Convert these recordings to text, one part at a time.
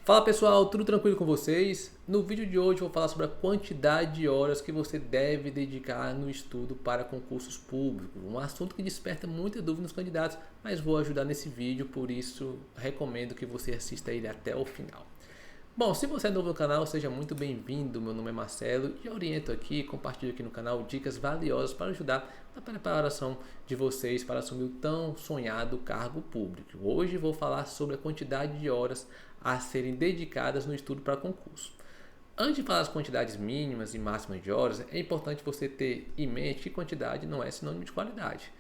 Fala pessoal, tudo tranquilo com vocês? No vídeo de hoje eu vou falar sobre a quantidade de horas que você deve dedicar no estudo para concursos públicos. Um assunto que desperta muita dúvida nos candidatos, mas vou ajudar nesse vídeo, por isso recomendo que você assista ele até o final. Bom, se você é novo no canal, seja muito bem-vindo. Meu nome é Marcelo e oriento aqui, compartilho aqui no canal dicas valiosas para ajudar na preparação de vocês para assumir o tão sonhado cargo público. Hoje vou falar sobre a quantidade de horas a serem dedicadas no estudo para concurso. Antes de falar as quantidades mínimas e máximas de horas, é importante você ter em mente que quantidade não é sinônimo de qualidade.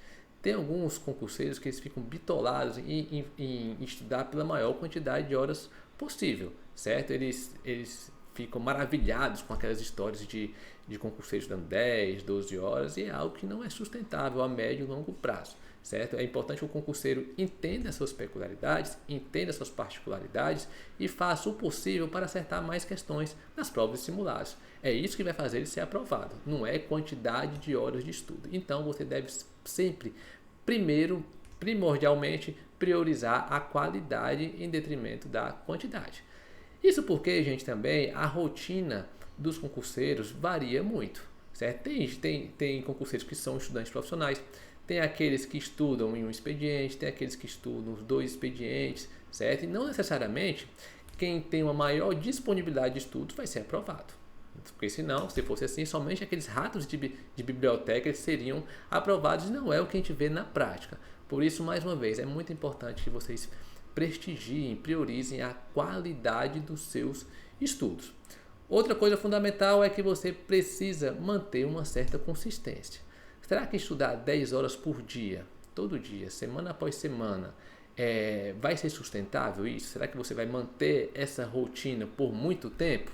Tem alguns concurseiros que eles ficam bitolados em estudar pela maior quantidade de horas possível, certo? Eles ficam maravilhados com aquelas histórias de concurseiros dando 10, 12 horas e é algo que não é sustentável a médio e longo prazo, certo? É importante que o concurseiro entenda as suas peculiaridades, entenda as suas particularidades e faça o possível para acertar mais questões nas provas e simulados. É isso que vai fazer ele ser aprovado, não é quantidade de horas de estudo. Então você deve sempre, primordialmente, priorizar a qualidade em detrimento da quantidade. Isso porque, gente, também a rotina dos concurseiros varia muito, certo? Tem concurseiros que são estudantes profissionais, tem aqueles que estudam em um expediente, tem aqueles que estudam os dois expedientes, certo? E não necessariamente quem tem uma maior disponibilidade de estudos vai ser aprovado. Porque senão, se fosse assim, somente aqueles ratos de biblioteca seriam aprovados e não é o que a gente vê na prática. Por isso, mais uma vez, é muito importante que vocês prestigiem, priorizem a qualidade dos seus estudos. Outra coisa fundamental é que você precisa manter uma certa consistência. Será que estudar 10 horas por dia, todo dia, semana após semana, vai ser sustentável isso? Será que você vai manter essa rotina por muito tempo?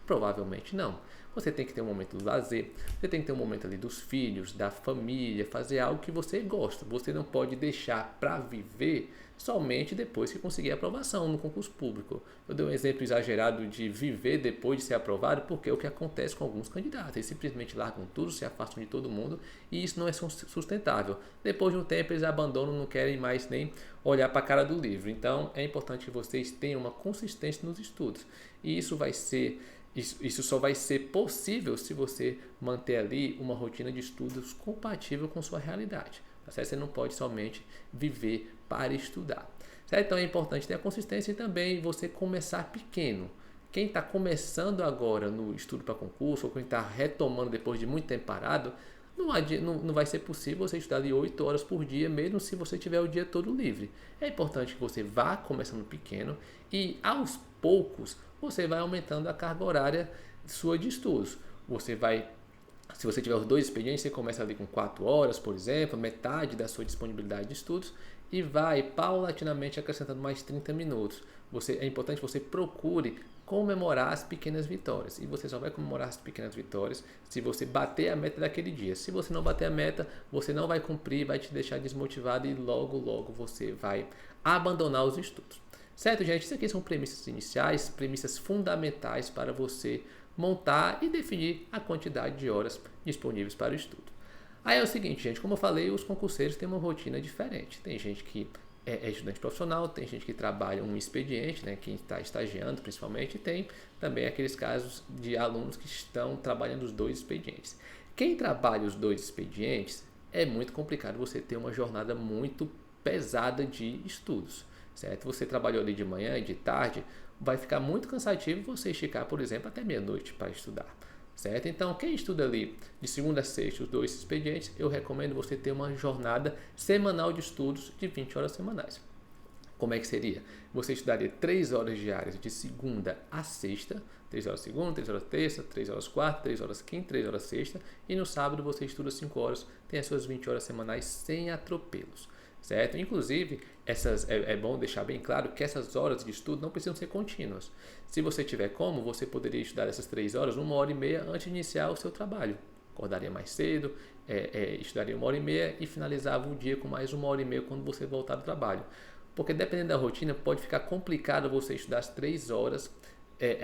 Provavelmente não. Você tem que ter um momento do lazer, você tem que ter um momento ali dos filhos, da família, fazer algo que você gosta. Você não pode deixar para viver somente depois que conseguir a aprovação no concurso público. Eu dei um exemplo exagerado de viver depois de ser aprovado, porque é o que acontece com alguns candidatos. Eles simplesmente largam tudo, se afastam de todo mundo e isso não é sustentável. Depois de um tempo eles abandonam, não querem mais nem olhar para a cara do livro. Então é importante que vocês tenham uma consistência nos estudos. E isso só vai ser possível se você manter ali uma rotina de estudos compatível com sua realidade. Tá certo? Você não pode somente viver para estudar. Certo? Então é importante ter a consistência e também você começar pequeno. Quem está começando agora no estudo para concurso ou quem está retomando depois de muito tempo parado, não vai ser possível você estudar ali 8 horas por dia, mesmo se você tiver o dia todo livre. É importante que você vá começando pequeno e aos poucos você vai aumentando a carga horária sua de estudos. Se você tiver os dois expedientes, você começa ali com 4 horas, por exemplo, metade da sua disponibilidade de estudos e vai paulatinamente acrescentando mais 30 minutos. É importante que você procure comemorar as pequenas vitórias. E você só vai comemorar as pequenas vitórias se você bater a meta daquele dia. Se você não bater a meta, você não vai cumprir, vai te deixar desmotivado e logo você vai abandonar os estudos. Certo, gente? Isso aqui são premissas iniciais, premissas fundamentais para você montar e definir a quantidade de horas disponíveis para o estudo. Aí é o seguinte, gente, como eu falei, os concurseiros têm uma rotina diferente. Tem gente que é estudante profissional, tem gente que trabalha um expediente, né, quem está estagiando principalmente, e tem também aqueles casos de alunos que estão trabalhando os dois expedientes. Quem trabalha os dois expedientes, é muito complicado você ter uma jornada muito pesada de estudos. Certo? Você trabalhou ali de manhã e de tarde, vai ficar muito cansativo você esticar, por exemplo, até meia-noite para estudar. Certo? Então, quem estuda ali de segunda a sexta, os dois expedientes, eu recomendo você ter uma jornada semanal de estudos de 20 horas semanais. Como é que seria? Você estudaria 3 horas diárias de segunda a sexta, 3 horas segunda, 3 horas terça, 3 horas quarta, 3 horas quinta, 3 horas sexta, e no sábado você estuda 5 horas, tem as suas 20 horas semanais sem atropelos. Certo? Inclusive, é bom deixar bem claro que essas horas de estudo não precisam ser contínuas. Se você tiver como, você poderia estudar essas 3 horas, 1h30 antes de iniciar o seu trabalho. Acordaria mais cedo, estudaria 1h30 e finalizava o dia com mais 1h30 quando você voltar do trabalho. Porque dependendo da rotina, pode ficar complicado você estudar as 3 horas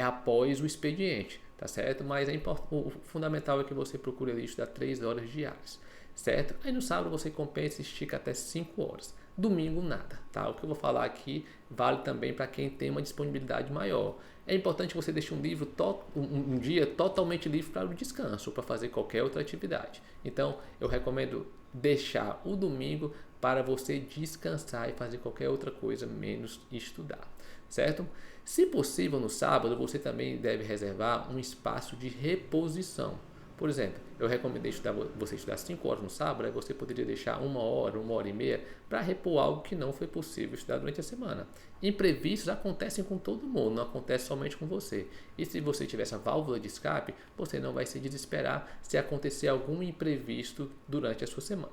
após o expediente, tá certo? Mas o fundamental é que você procure ali estudar 3 horas diárias. Certo? Aí no sábado você compensa e estica até 5 horas. Domingo nada, tá? O que eu vou falar aqui vale também para quem tem uma disponibilidade maior. É importante você deixar um dia totalmente livre para o descanso, ou para fazer qualquer outra atividade. Então, eu recomendo deixar o domingo para você descansar e fazer qualquer outra coisa menos estudar, certo? Se possível, no sábado, você também deve reservar um espaço de reposição. Por exemplo, eu recomendei você estudar 5 horas no sábado, aí você poderia deixar 1 hora e meia para repor algo que não foi possível estudar durante a semana. Imprevistos acontecem com todo mundo, não acontece somente com você. E se você tiver essa válvula de escape, você não vai se desesperar se acontecer algum imprevisto durante a sua semana,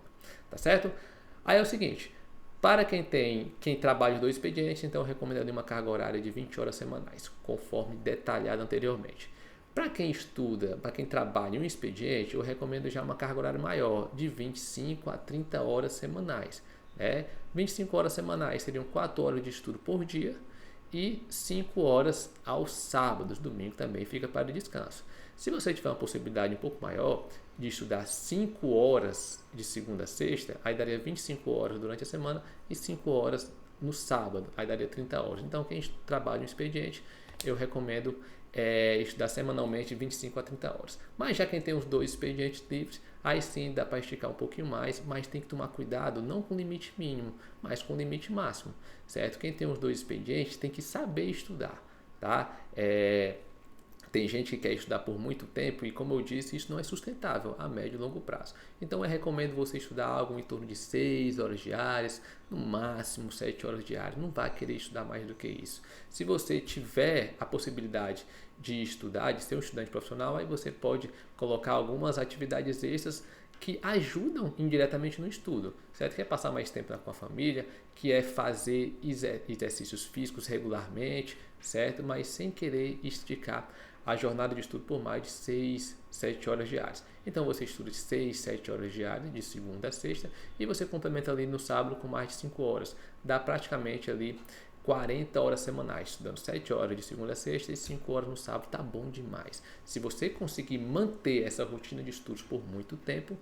tá certo? Aí é o seguinte, para quem trabalha os 2 expedientes, então eu recomendo uma carga horária de 20 horas semanais, conforme detalhado anteriormente. Para quem estuda, para quem trabalha em um expediente, eu recomendo já uma carga horária maior, de 25 a 30 horas semanais. 25 horas semanais seriam 4 horas de estudo por dia e 5 horas aos sábados. Domingo também fica para descanso. Se você tiver uma possibilidade um pouco maior de estudar 5 horas de segunda a sexta, aí daria 25 horas durante a semana e 5 horas no sábado, aí daria 30 horas. Então, quem trabalha no expediente, eu recomendo estudar semanalmente 25 a 30 horas. Mas já quem tem os 2 expedientes livres, aí sim dá para esticar um pouquinho mais, mas tem que tomar cuidado não com limite mínimo, mas com limite máximo, certo? Quem tem os 2 expedientes tem que saber estudar, tá? Tem gente que quer estudar por muito tempo e, como eu disse, isso não é sustentável a médio e longo prazo. Então, eu recomendo você estudar algo em torno de 6 horas diárias, no máximo 7 horas diárias. Não vai querer estudar mais do que isso. Se você tiver a possibilidade de estudar, de ser um estudante profissional, aí você pode colocar algumas atividades extras que ajudam indiretamente no estudo, certo? Que é passar mais tempo com a família, que é fazer exercícios físicos regularmente, certo? Mas sem querer esticar a jornada de estudo por mais de 6, 7 horas diárias. Então você estuda de 6, 7 horas diárias, de segunda a sexta, e você complementa ali no sábado com mais de 5 horas. Dá praticamente ali 40 horas semanais, estudando 7 horas de segunda a sexta e 5 horas no sábado, tá bom demais. Se você conseguir manter essa rotina de estudos por muito tempo,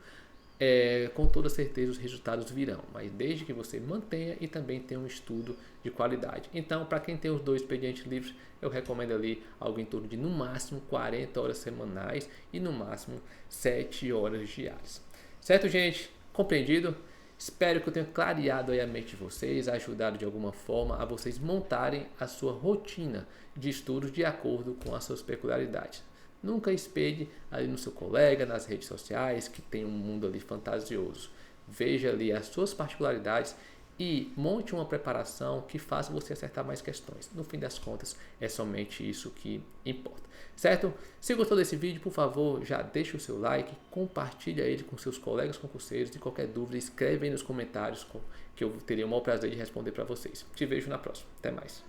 com toda certeza os resultados virão, mas desde que você mantenha e também tenha um estudo de qualidade. Então, para quem tem os 2 expedientes livres, eu recomendo ali algo em torno de no máximo 40 horas semanais e no máximo 7 horas diárias. Certo, gente? Compreendido? Espero que eu tenha clareado aí a mente de vocês, ajudado de alguma forma a vocês montarem a sua rotina de estudos de acordo com as suas peculiaridades. Nunca espelhe ali no seu colega, nas redes sociais, que tem um mundo ali fantasioso. Veja ali as suas particularidades e monte uma preparação que faça você acertar mais questões. No fim das contas, é somente isso que importa. Certo? Se gostou desse vídeo, por favor, já deixa o seu like, compartilha ele com seus colegas concurseiros e qualquer dúvida, escreve aí nos comentários que eu teria o maior prazer de responder para vocês. Te vejo na próxima. Até mais.